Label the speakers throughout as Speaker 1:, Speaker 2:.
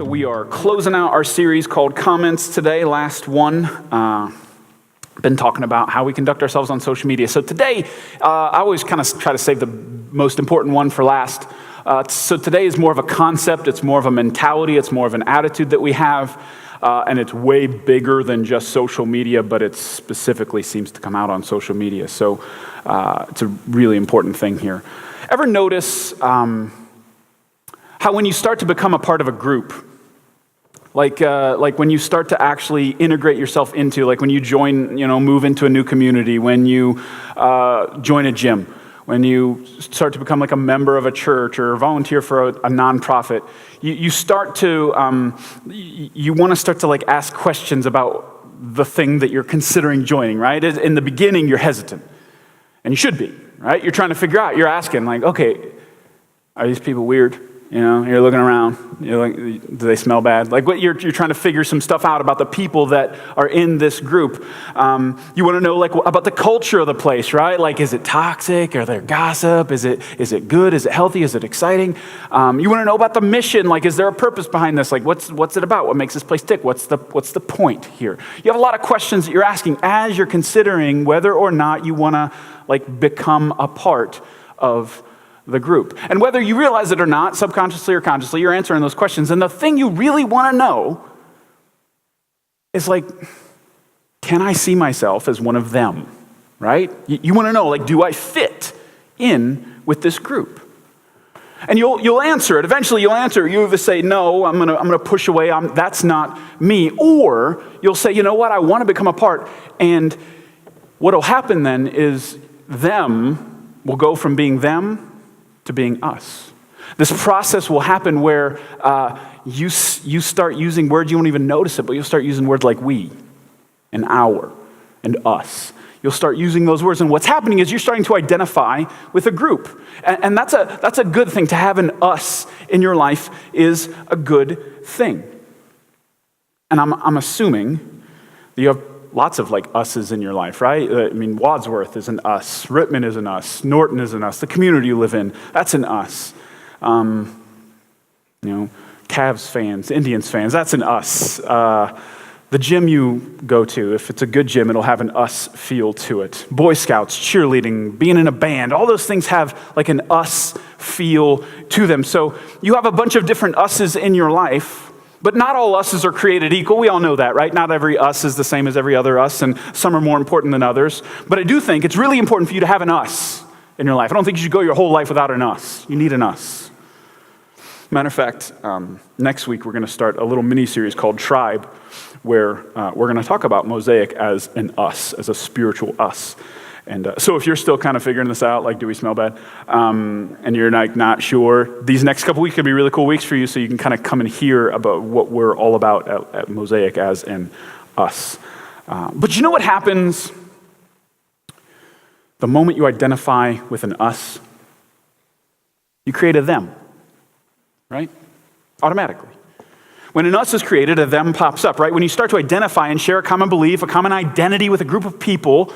Speaker 1: So we are closing out our series called Comments today, last one. Been talking about how we conduct ourselves on social media. So today, I always kind of try to save the most important one for last. So today is more of a concept, it's more of a mentality, it's more of an attitude that we have, and it's way bigger than just social media, but it specifically seems to come out on social media. So it's a really important thing here. Ever notice how when you start to become a part of a group, like when you start to actually integrate yourself into, like when you join, move into a new community, when you join a gym, when you start to become like a member of a church or volunteer for a nonprofit, you start to, you want to start to like ask questions about the thing that you're considering joining, right? In the beginning, you're hesitant, and you should be, right? You're trying to figure out, you're asking like, okay, are these people weird? You're looking around. You're like, do they smell bad? Like, what you're trying to figure some stuff out about the people that are in this group. You want to know, like, about the culture of the place, right? Like, is it toxic? Are there gossip? Is it good? Is it healthy? Is it exciting? You want to know about the mission. Like, is there a purpose behind this? Like, what's it about? What makes this place tick? What's the point here? You have a lot of questions that you're asking as you're considering whether or not you want to like become a part of the group. And whether you realize it or not, subconsciously or consciously, you're answering those questions. And the thing you really want to know is like, can I see myself as one of them, right? You want to know, like, do I fit in with this group? And you'll answer it. Eventually you'll answer. You either say, no, I'm gonna push away. That's not me. Or you'll say, you know what? I want to become a part. And what'll happen then is them will go from being them to being us. This process will happen where you start using words, you won't even notice it, but you'll start using words like we, and our, and us. You'll start using those words, and what's happening is you're starting to identify with a group. And that's a good thing. To have an us in your life is a good thing. And I'm assuming that you have lots of like us's in your life, right? I mean, Wadsworth is an us. Rittman is an us. Norton is an us. The community you live in, that's an us. Cavs fans, Indians fans, that's an us. The gym you go to, if it's a good gym, it'll have an us feel to it. Boy Scouts, cheerleading, being in a band, all those things have like an us feel to them. So you have a bunch of different us's in your life. But not all us's are created equal. We all know that, right? Not every us is the same as every other us, and some are more important than others. But I do think it's really important for you to have an us in your life. I don't think you should go your whole life without an us. You need an us. Matter of fact, next week we're going to start a little mini-series called Tribe, where we're going to talk about Mosaic as an us, as a spiritual us. And so if you're still kind of figuring this out, like, do we smell bad? And you're like not sure, these next couple weeks could be really cool weeks for you, so you can kind of come and hear about what we're all about at Mosaic as an us. But you know what happens the moment you identify with an us? You create a them, right? Automatically. When an us is created, a them pops up, right? When you start to identify and share a common belief, a common identity with a group of people,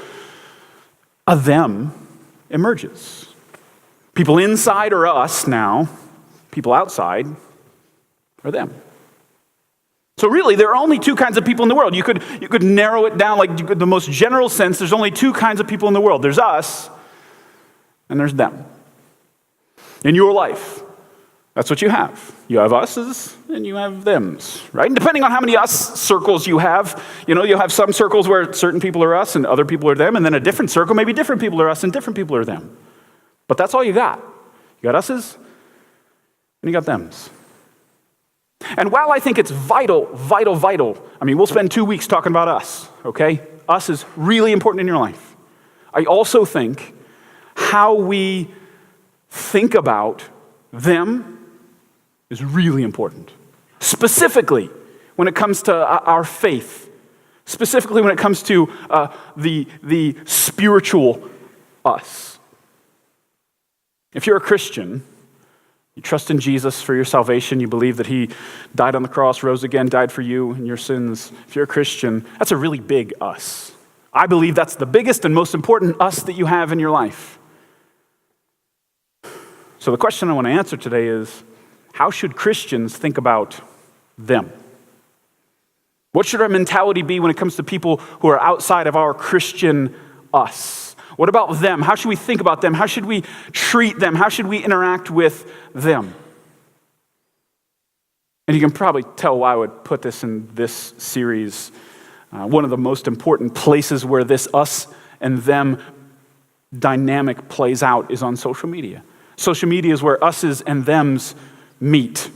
Speaker 1: a them emerges. People inside are us now. People outside are them. So really, there are only two kinds of people in the world. You could narrow it down like the most general sense. There's only two kinds of people in the world. There's us, and there's them. In your life, that's what you have. You have us's and you have them's, right? And depending on how many us circles you have, you'll have some circles where certain people are us and other people are them, and then a different circle, maybe different people are us and different people are them. But that's all you got. You got us's and you got them's. And while I think it's vital, I mean, we'll spend 2 weeks talking about us, okay? Us is really important in your life. I also think how we think about them is really important. Specifically, when it comes to our faith. Specifically, when it comes to the spiritual us. If you're a Christian, you trust in Jesus for your salvation, you believe that he died on the cross, rose again, died for you and your sins. If you're a Christian, that's a really big us. I believe that's the biggest and most important us that you have in your life. So the question I want to answer today is, how should Christians think about them? What should our mentality be when it comes to people who are outside of our Christian us? What about them? How should we think about them? How should we treat them? How should we interact with them? And you can probably tell why I would put this in this series. One of the most important places where this us and them dynamic plays out is on social media. Social media is where us's and them's meet.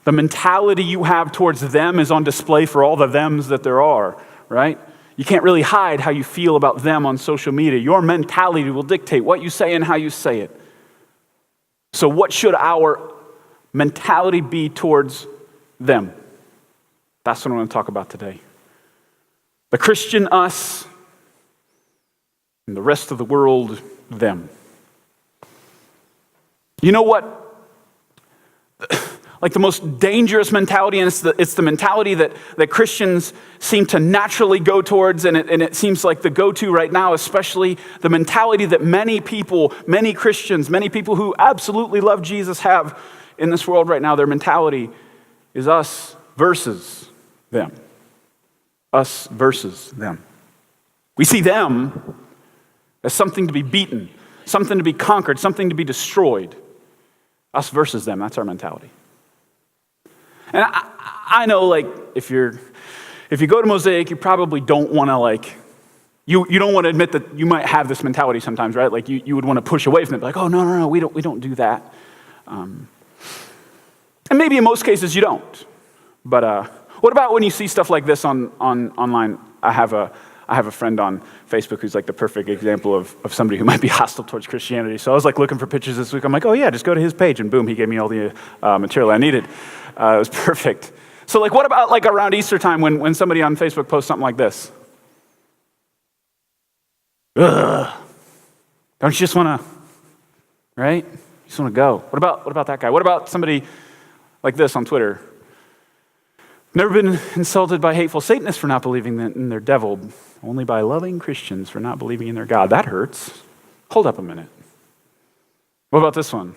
Speaker 1: The mentality you have towards them is on display for all the thems that there are, right? You can't really hide how you feel about them on social media. Your mentality will dictate what you say and how you say it. So what should our mentality be towards them? That's what I want to talk about today. The Christian us and the rest of the world them. You know what? Like the most dangerous mentality, and it's the mentality that Christians seem to naturally go towards, and it seems like the go-to right now, especially the mentality that many people, many Christians, many people who absolutely love Jesus have in this world right now. Their mentality is us versus them. Us versus them. We see them as something to be beaten, something to be conquered, something to be destroyed. Us versus them, that's our mentality. And I know, like, if you go to Mosaic, you probably don't want to, you don't want to admit that you might have this mentality sometimes, right? Like, you would want to push away from it, like, oh, no, we don't do that. And maybe in most cases you don't. But what about when you see stuff like this online? I have a friend on Facebook who's like the perfect example of somebody who might be hostile towards Christianity. So I was like looking for pictures this week. I'm like, oh yeah, just go to his page, and boom, he gave me all the material I needed. It was perfect. So like, what about like around Easter time when somebody on Facebook posts something like this? Ugh. Don't you just want to, right? You just want to go. What about that guy? What about somebody like this on Twitter? Never been insulted by hateful Satanists for not believing in their devil, only by loving Christians for not believing in their God. That hurts. Hold up a minute. What about this one?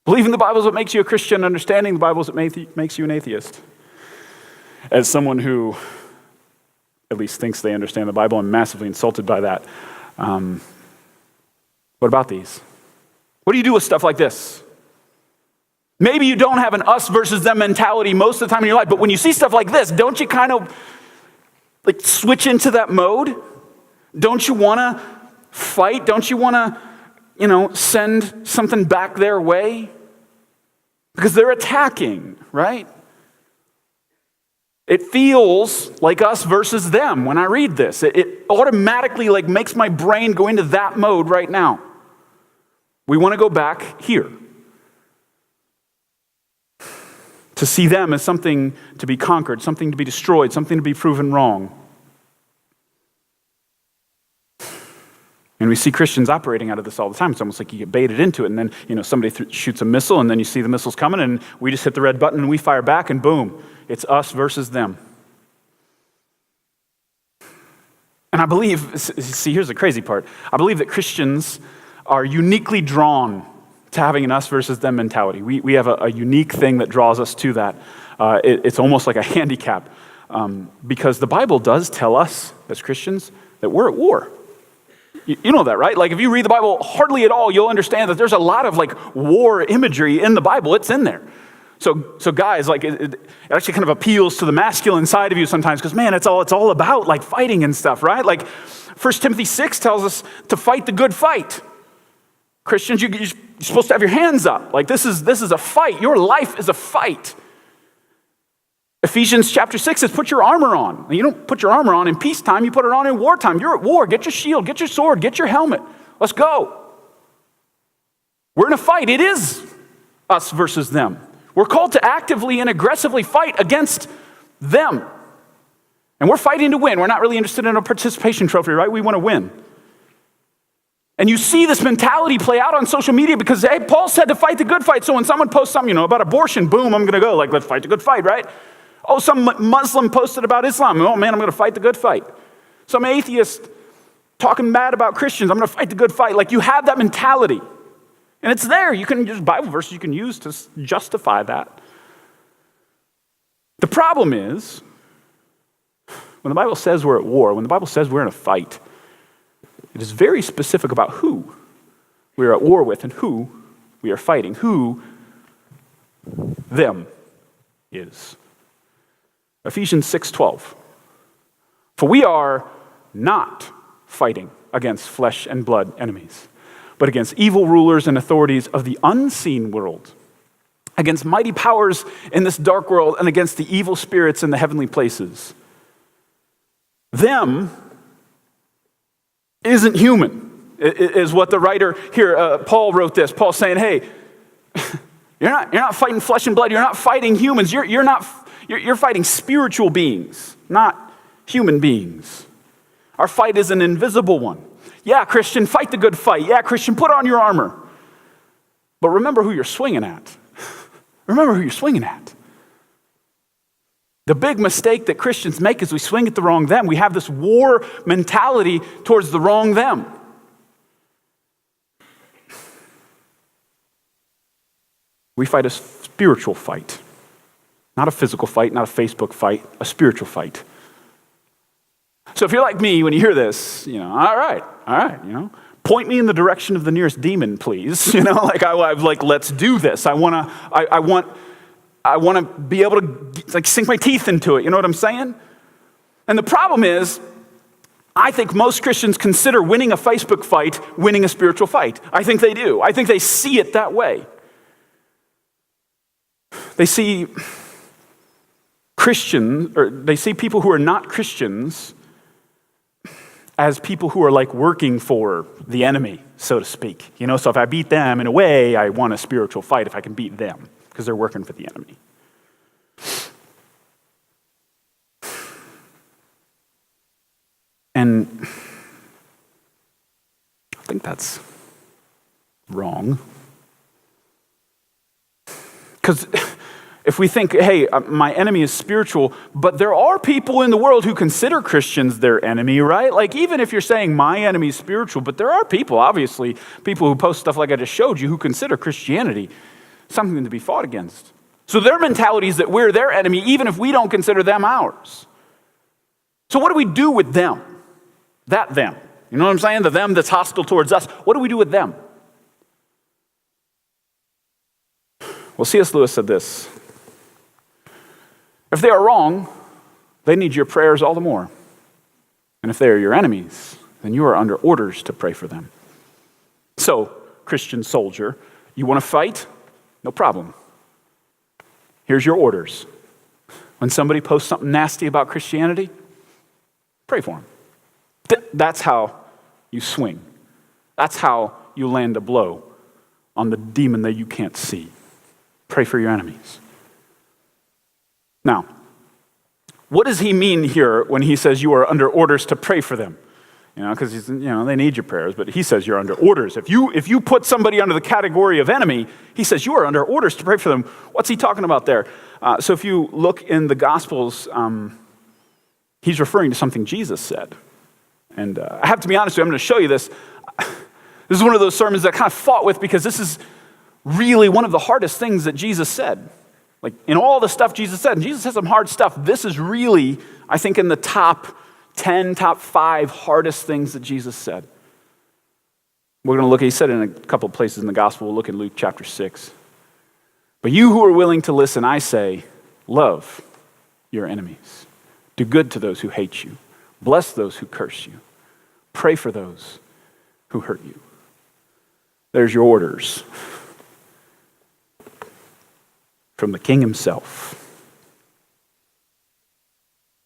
Speaker 1: Believing the Bible is what makes you a Christian. Understanding the Bible is what makes you an atheist. As someone who at least thinks they understand the Bible, I'm massively insulted by that. What about these? What do you do with stuff like this? Maybe you don't have an us versus them mentality most of the time in your life, but when you see stuff like this, don't you kind of like switch into that mode? Don't you want to fight? Don't you want to, send something back their way? Because they're attacking, right? It feels like us versus them when I read this. It automatically like makes my brain go into that mode right now. We want to go back here. To see them as something to be conquered, something to be destroyed, something to be proven wrong. And we see Christians operating out of this all the time. It's almost like you get baited into it, and then somebody shoots a missile, and then you see the missiles coming, and we just hit the red button, and we fire back, and boom, it's us versus them. And I believe, see, here's the crazy part. I believe that Christians are uniquely drawn to having an us versus them mentality. We have a unique thing that draws us to that. It's almost like a handicap because the Bible does tell us as Christians that we're at war. You know that, right? Like if you read the Bible hardly at all, you'll understand that there's a lot of like war imagery in the Bible. It's in there. So guys, like it actually kind of appeals to the masculine side of you sometimes because man, it's all about like fighting and stuff, right? Like 1 Timothy 6 tells us to fight the good fight. Christians, you're supposed to have your hands up. Like this is a fight. Your life is a fight. Ephesians chapter 6 says, put your armor on. You don't put your armor on in peacetime. You put it on in wartime. You're at war. Get your shield. Get your sword. Get your helmet. Let's go. We're in a fight. It is us versus them. We're called to actively and aggressively fight against them. And we're fighting to win. We're not really interested in a participation trophy, right? We want to win. And you see this mentality play out on social media because, hey, Paul said to fight the good fight. So when someone posts something, about abortion, boom, I'm going to go, like, let's fight the good fight, right? Oh, some Muslim posted about Islam. Oh, man, I'm going to fight the good fight. Some atheist talking bad about Christians. I'm going to fight the good fight. Like, you have that mentality. And it's there. You can use Bible verses you can use to justify that. The problem is, when the Bible says we're at war, when the Bible says we're in a fight, it is very specific about who we are at war with and who we are fighting, who them is. Ephesians 6:12. For we are not fighting against flesh and blood enemies, but against evil rulers and authorities of the unseen world, against mighty powers in this dark world, and against the evil spirits in the heavenly places. Them isn't human, is what the writer here, Paul wrote this. Paul's saying, hey, you're not fighting flesh and blood. You're not fighting humans. You're fighting spiritual beings, not human beings. Our fight is an invisible one. Yeah, Christian, fight the good fight. Yeah, Christian, put on your armor. But remember who you're swinging at. Remember who you're swinging at. The big mistake that Christians make is we swing at the wrong them. We have this war mentality towards the wrong them. We fight a spiritual fight. Not a physical fight, not a Facebook fight, a spiritual fight. So if you're like me, when you hear this, all right, point me in the direction of the nearest demon, please. Let's do this. I want to be able to sink my teeth into it. You know what I'm saying? And the problem is, I think most Christians consider winning a Facebook fight winning a spiritual fight. I think they do. I think they see it that way. They see they see people who are not Christians as people who are working for the enemy, so to speak. So if I beat them, in a way, I won a spiritual fight if I can beat them, because they're working for the enemy. And I think that's wrong. Because if we think, hey, my enemy is spiritual, but there are people in the world who consider Christians their enemy, right? Even if you're saying my enemy is spiritual, but there are people, obviously, people who post stuff like I just showed you, who consider Christianity something to be fought against. So their mentality is that we're their enemy, even if we don't consider them ours. So what do we do with them? Them. You know what I'm saying? The them that's hostile towards us. What do we do with them? Well, C.S. Lewis said this. If they are wrong, they need your prayers all the more. And if they are your enemies, then you are under orders to pray for them. So, Christian soldier, you want to fight? No problem. Here's your orders. When somebody posts something nasty about Christianity, pray for them. That's how you swing. That's how you land a blow on the demon that you can't see. Pray for your enemies. Now, what does he mean here when he says you are under orders to pray for them? Because they need your prayers, but he says you're under orders. If you put somebody under the category of enemy, he says you are under orders to pray for them. What's he talking about there? So if you look in the Gospels, he's referring to something Jesus said. And I have to be honest with you, I'm going to show you this. This is one of those sermons that I kind of fought with, because this is really one of the hardest things that Jesus said. In all the stuff Jesus said, and Jesus said some hard stuff, this is really, I think, in the top 10, top 5 hardest things that Jesus said. We're going to look, he said in a couple of places in the gospel, we'll look in Luke chapter 6. But you who are willing to listen, I say, love your enemies. Do good to those who hate you. Bless those who curse you. Pray for those who hurt you. There's your orders from the King himself.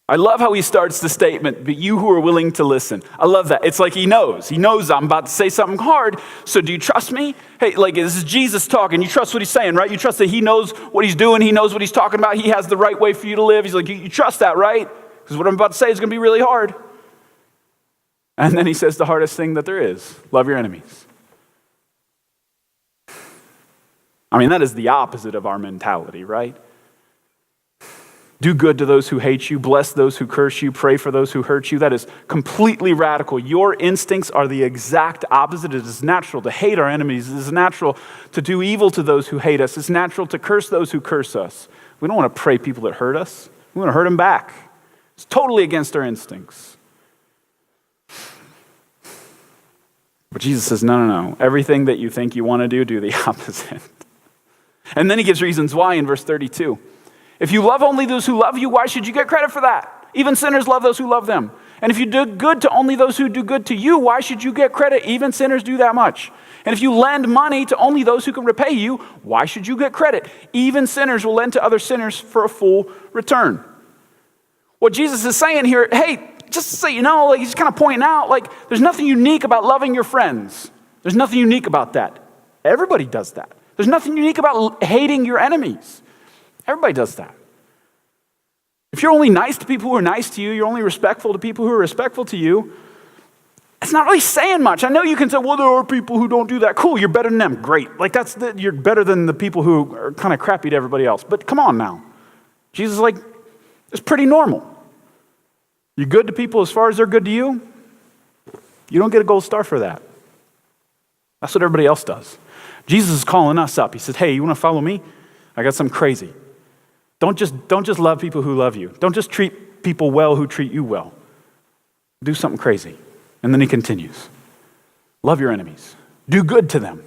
Speaker 1: I love how he starts the statement, but you who are willing to listen. I love that. It's like he knows. He knows I'm about to say something hard, so do you trust me? Hey, this is Jesus talking. You trust what he's saying, right? You trust that he knows what he's doing. He knows what he's talking about. He has the right way for you to live. He's like, you trust that, right? Because what I'm about to say is going to be really hard. And then he says the hardest thing that there is, love your enemies. That is the opposite of our mentality, right? Do good to those who hate you, bless those who curse you, pray for those who hurt you. That is completely radical. Your instincts are the exact opposite. It is natural to hate our enemies. It is natural to do evil to those who hate us. It's natural to curse those who curse us. We don't want to pray people that hurt us. We want to hurt them back. It's totally against our instincts. But Jesus says, no. Everything that you think you want to do the opposite. And then he gives reasons why in verse 32. If you love only those who love you, why should you get credit for that? Even sinners love those who love them. And if you do good to only those who do good to you, why should you get credit? Even sinners do that much. And if you lend money to only those who can repay you, why should you get credit? Even sinners will lend to other sinners for a full return. What Jesus is saying here, hey, just so you know, like he's kind of pointing out, like there's nothing unique about loving your friends. There's nothing unique about that. Everybody does that. There's nothing unique about hating your enemies. Everybody does that. If you're only nice to people who are nice to you, you're only respectful to people who are respectful to you, it's not really saying much. I know you can say, well, there are people who don't do that. Cool, you're better than them. Great. Like you're better than the people who are kind of crappy to everybody else. But come on now. Jesus is like, it's pretty normal. You're good to people as far as they're good to you. You don't get a gold star for that. That's what everybody else does. Jesus is calling us up. He says, hey, you want to follow me? I got something crazy. Don't just love people who love you. Don't just treat people well who treat you well. Do something crazy. And then he continues. Love your enemies. Do good to them.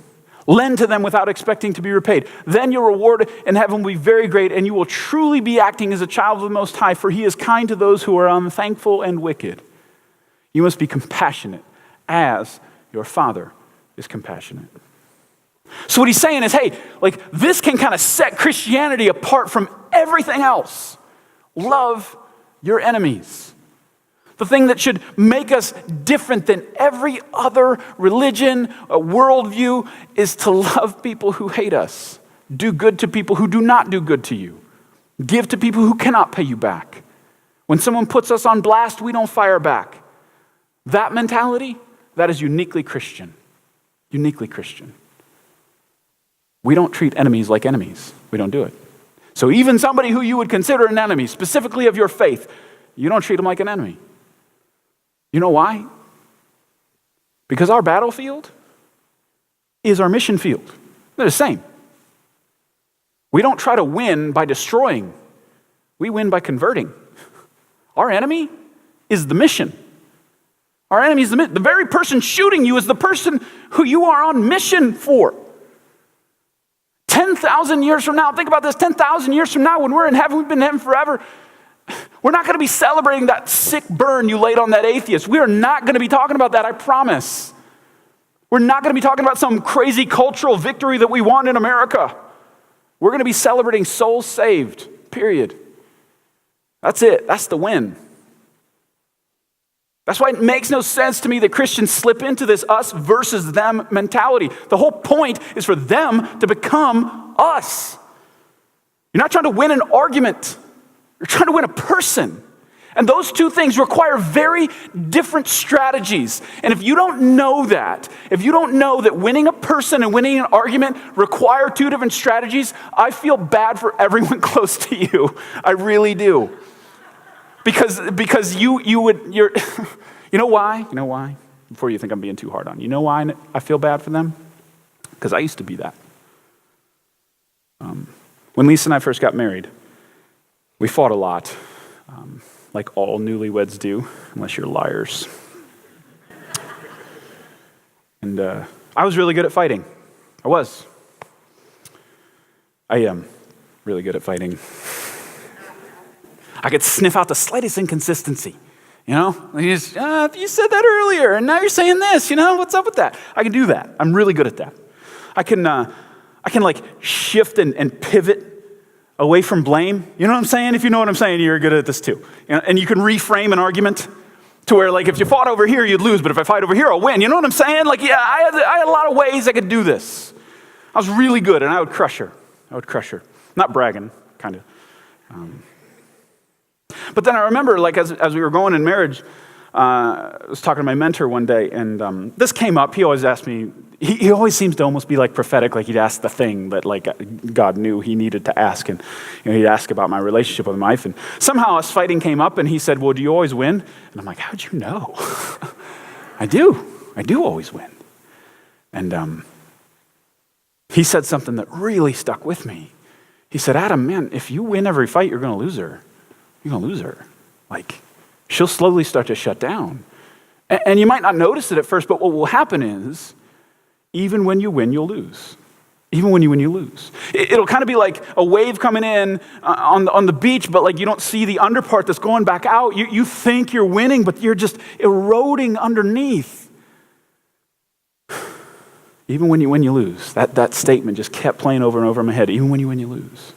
Speaker 1: Lend to them without expecting to be repaid. Then your reward in heaven will be very great, and you will truly be acting as a child of the Most High, for he is kind to those who are unthankful and wicked. You must be compassionate as your Father is compassionate. So what he's saying is, hey, like this can kind of set Christianity apart from everything else. Love your enemies. The thing that should make us different than every other religion, worldview, is to love people who hate us. Do good to people who do not do good to you. Give to people who cannot pay you back. When someone puts us on blast, we don't fire back. That mentality, that is uniquely Christian. Uniquely Christian. We don't treat enemies like enemies. We don't do it. So even somebody who you would consider an enemy, specifically of your faith, you don't treat them like an enemy. You know why? Because our battlefield is our mission field. They're the same. We don't try to win by destroying. We win by converting. Our enemy is the mission. Our enemy is the very person shooting you is the person who you are on mission for. 10,000 years from now, think about this, 10,000 years from now when we're in heaven, we've been in heaven forever, we're not going to be celebrating that sick burn you laid on that atheist. We are not going to be talking about that, I promise. We're not going to be talking about some crazy cultural victory that we won in America. We're going to be celebrating souls saved, period. That's it. That's the win. That's why it makes no sense to me that Christians slip into this us versus them mentality. The whole point is for them to become us. You're not trying to win an argument. You're trying to win a person. And those two things require very different strategies. And if you don't know that, if you don't know that winning a person and winning an argument require two different strategies, I feel bad for everyone close to you. I really do. Because you're you know why? You know why? Before you think I'm being too hard on you. You know why I feel bad for them? Because I used to be that. When Lisa and I first got married, we fought a lot, like all newlyweds do, unless you're liars. And I was really good at fighting. I was. I am really good at fighting. I could sniff out the slightest inconsistency, you know? You said that earlier, and now you're saying this, you know? What's up with that? I can do that. I'm really good at that. I can like shift and pivot away from blame. You know what I'm saying? If you know what I'm saying, you're good at this too. You know? And you can reframe an argument to where, like, if you fought over here, you'd lose, but if I fight over here, I'll win. You know what I'm saying? Like, yeah, I had a lot of ways I could do this. I was really good, and I would crush her. Not bragging, kind of. But then I remember, like, as we were going in marriage, I was talking to my mentor one day, and this came up. He always asked me, he always seems to almost be like prophetic, like he'd ask the thing that like God knew he needed to ask, and he'd ask about my relationship with my wife, and somehow us fighting came up, and he said, well, do you always win? And I'm like, how'd you know? I do always win. And he said something that really stuck with me. He said, Adam, man, if you win every fight, you're going to lose her. You're going to lose her. Like, she'll slowly start to shut down. And you might not notice it at first, but what will happen is, even when you win, you'll lose. Even when you win, you lose. It'll kind of be like a wave coming in on the beach, but like you don't see the under part that's going back out. You think you're winning, but you're just eroding underneath. Even when you win, you lose. That statement just kept playing over and over in my head. Even when you win, you lose.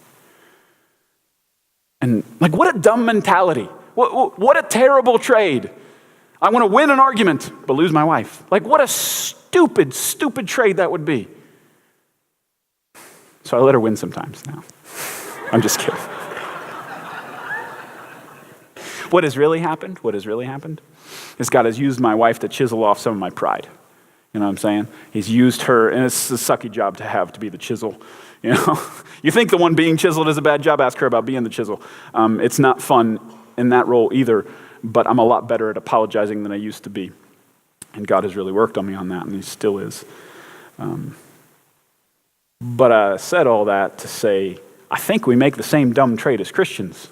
Speaker 1: And like, what a dumb mentality. What a terrible trade. I want to win an argument, but lose my wife. Like, what a stupid, stupid trade that would be. So I let her win sometimes now. I'm just kidding. What has really happened is God has used my wife to chisel off some of my pride. You know what I'm saying? He's used her, and it's a sucky job to have, to be the chisel. You know, you think the one being chiseled is a bad job, ask her about being the chisel. It's not fun in that role either, but I'm a lot better at apologizing than I used to be. And God has really worked on me on that, and he still is. But I said all that to say, I think we make the same dumb trade as Christians.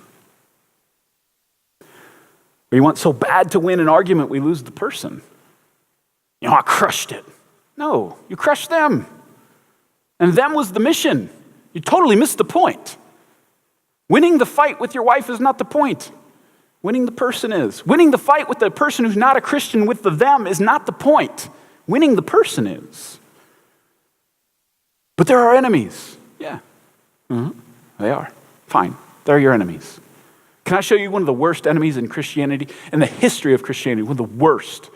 Speaker 1: We want so bad to win an argument, we lose the person. You know, I crushed it. No, you crushed them. And them was the mission. You totally missed the point. Winning the fight with your wife is not the point. Winning the person is. Winning the fight with the person who's not a Christian with the them is not the point. Winning the person is. But there are enemies. Yeah. They are. Fine. They're your enemies. Can I show you one of the worst enemies in Christianity, in the history of Christianity, one of the worst?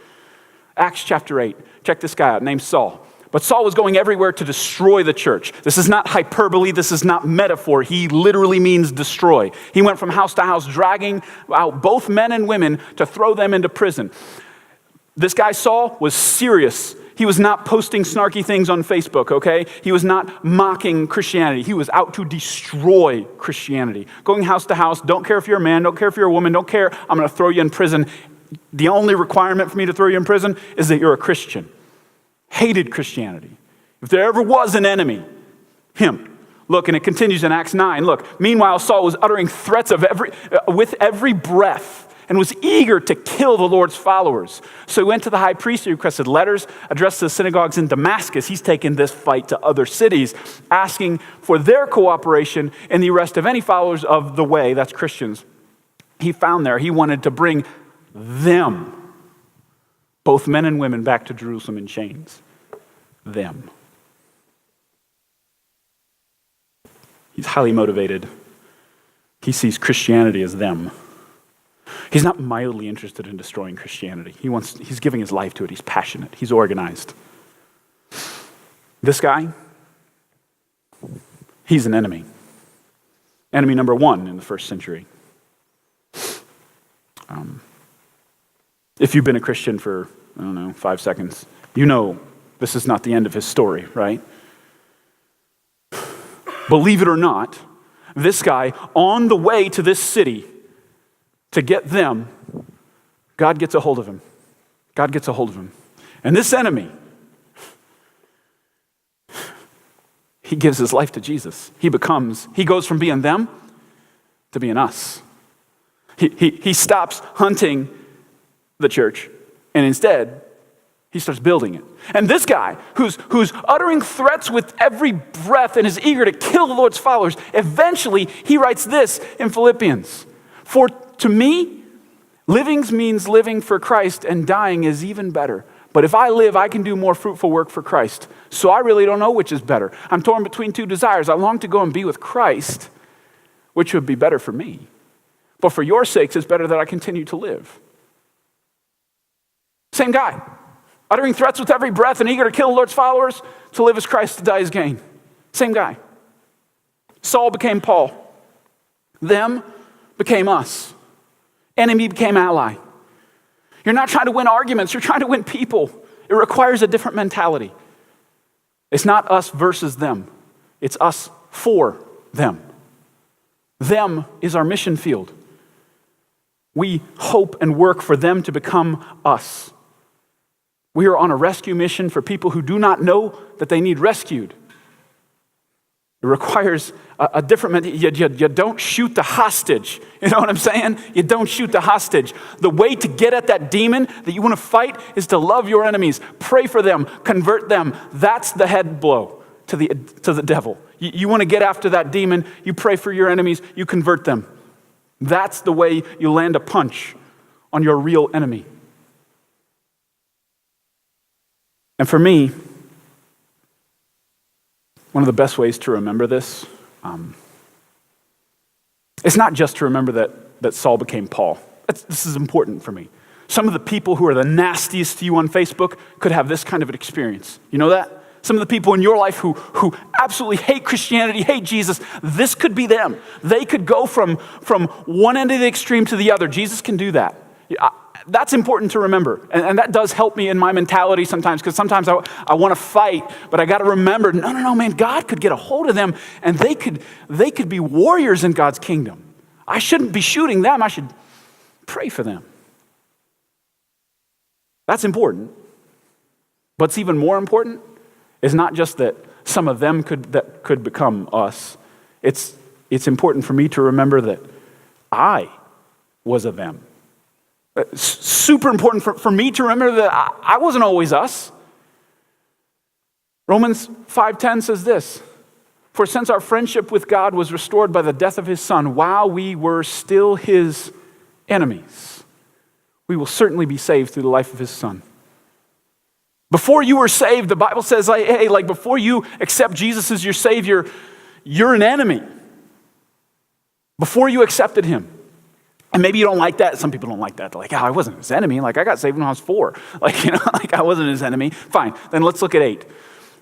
Speaker 1: Acts chapter 8. Check this guy out, named Saul. But Saul was going everywhere to destroy the church. This is not hyperbole. This is not metaphor. He literally means destroy. He went from house to house, dragging out both men and women to throw them into prison. This guy, Saul, was serious. He was not posting snarky things on Facebook, okay? He was not mocking Christianity. He was out to destroy Christianity. Going house to house, don't care if you're a man, don't care if you're a woman, don't care, I'm going to throw you in prison. The only requirement for me to throw you in prison is that you're a Christian. Hated Christianity. If there ever was an enemy, him. Look, and it continues in Acts 9. Look, meanwhile, Saul was uttering threats with every breath and was eager to kill the Lord's followers. So he went to the high priest, he requested letters addressed to the synagogues in Damascus. He's taken this fight to other cities, asking for their cooperation in the arrest of any followers of the way, that's Christians, he found there. He wanted to bring them, both men and women, back to Jerusalem in chains. Them. He's highly motivated. He sees Christianity as them. He's not mildly interested in destroying Christianity. He's giving his life to it. He's passionate. He's organized. This guy, he's an enemy. Enemy number one in the first century. If you've been a Christian for, 5 seconds, you know this is not the end of his story, right? Believe it or not, this guy, on the way to this city to get them, God gets a hold of him. God gets a hold of him. And this enemy, he gives his life to Jesus. He goes from being them to being us. He stops hunting the church, and instead, he starts building it. And this guy, who's uttering threats with every breath and is eager to kill the Lord's followers, eventually he writes this in Philippians. For to me, living means living for Christ, and dying is even better. But if I live, I can do more fruitful work for Christ. So I really don't know which is better. I'm torn between two desires. I long to go and be with Christ, which would be better for me. But for your sakes, it's better that I continue to live. Same guy, uttering threats with every breath and eager to kill the Lord's followers. To live as Christ, to die as gain. Same guy. Saul became Paul. Them became us. Enemy became ally. You're not trying to win arguments, you're trying to win people. It requires a different mentality. It's not us versus them. It's us for them. Them is our mission field. We hope and work for them to become us. We are on a rescue mission for people who do not know that they need rescued. It requires a different, you don't shoot the hostage. You know what I'm saying? You don't shoot the hostage. The way to get at that demon that you want to fight is to love your enemies, pray for them, convert them. That's the head blow to the devil. You want to get after that demon, you pray for your enemies, you convert them. That's the way you land a punch on your real enemy. And for me, one of the best ways to remember this, it's not just to remember that Saul became Paul. This is important for me. Some of the people who are the nastiest to you on Facebook could have this kind of an experience. You know that? Some of the people in your life who absolutely hate Christianity, hate Jesus, this could be them. They could go from one end of the extreme to the other. Jesus can do that. That's important to remember. And that does help me in my mentality sometimes, because sometimes I want to fight, but I got to remember, no, man, God could get a hold of them, and they could be warriors in God's kingdom. I shouldn't be shooting them. I should pray for them. That's important. What's even more important is not just that some of them could become us. It's important for me to remember that I was a them. Super important for me to remember that I wasn't always us. Romans 5:10 says this, "For since our friendship with God was restored by the death of his Son, while we were still his enemies, we will certainly be saved through the life of his Son." Before you were saved, the Bible says, hey, before you accept Jesus as your Savior, you're an enemy. Before you accepted him. And maybe you don't like that. Some people don't like that. They're like, I wasn't his enemy. I got saved when I was 4. I wasn't his enemy. Fine. Then let's look at 8.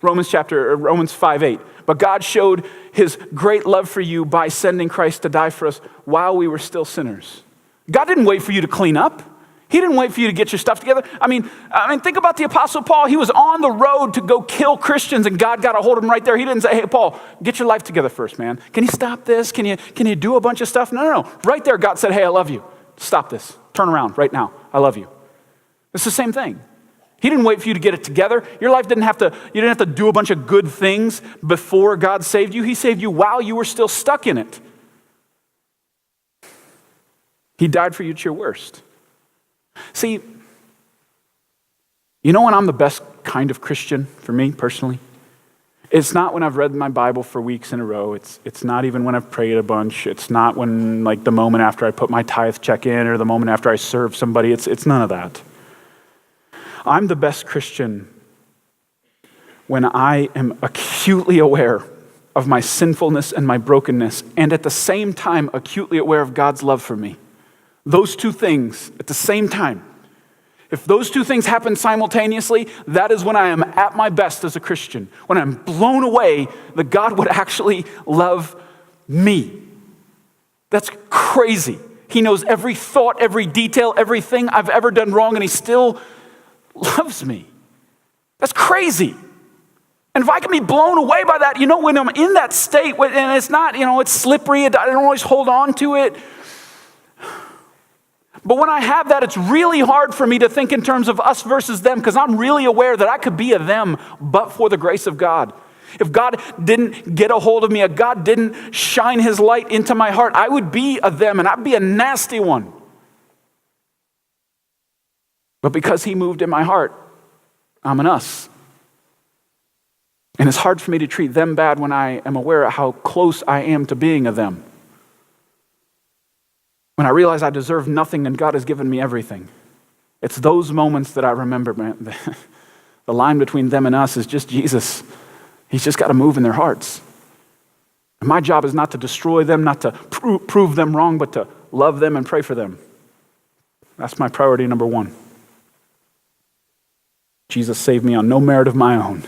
Speaker 1: Romans 5:8. "But God showed his great love for you by sending Christ to die for us while we were still sinners." God didn't wait for you to clean up. He didn't wait for you to get your stuff together. I mean, think about the Apostle Paul. He was on the road to go kill Christians, and God got a hold of him right there. He didn't say, "Hey, Paul, get your life together first, man. Can you stop this? Can you do a bunch of stuff?" No. Right there, God said, "Hey, I love you. Stop this. Turn around right now. I love you." It's the same thing. He didn't wait for you to get it together. Your life you didn't have to do a bunch of good things before God saved you. He saved you while you were still stuck in it. He died for you at your worst. See, you know when I'm the best kind of Christian for me personally? It's not when I've read my Bible for weeks in a row. It's not even when I've prayed a bunch. It's not when the moment after I put my tithe check in or the moment after I serve somebody. It's none of that. I'm the best Christian when I am acutely aware of my sinfulness and my brokenness, and at the same time acutely aware of God's love for me. Those two things at the same time. If those two things happen simultaneously, that is when I am at my best as a Christian. When I'm blown away that God would actually love me. That's crazy. He knows every thought, every detail, everything I've ever done wrong, and he still loves me. That's crazy. And if I can be blown away by that, when I'm in that state, and it's not, it's slippery, I don't always hold on to it. But when I have that, it's really hard for me to think in terms of us versus them, because I'm really aware that I could be a them but for the grace of God. If God didn't get a hold of me, if God didn't shine his light into my heart, I would be a them, and I'd be a nasty one. But because he moved in my heart, I'm an us. And it's hard for me to treat them bad when I am aware of how close I am to being a them. When I realize I deserve nothing and God has given me everything. It's those moments that I remember, man. The line between them and us is just Jesus. He's just got to move in their hearts. And my job is not to destroy them, not to prove them wrong, but to love them and pray for them. That's my priority number 1. Jesus saved me on no merit of my own.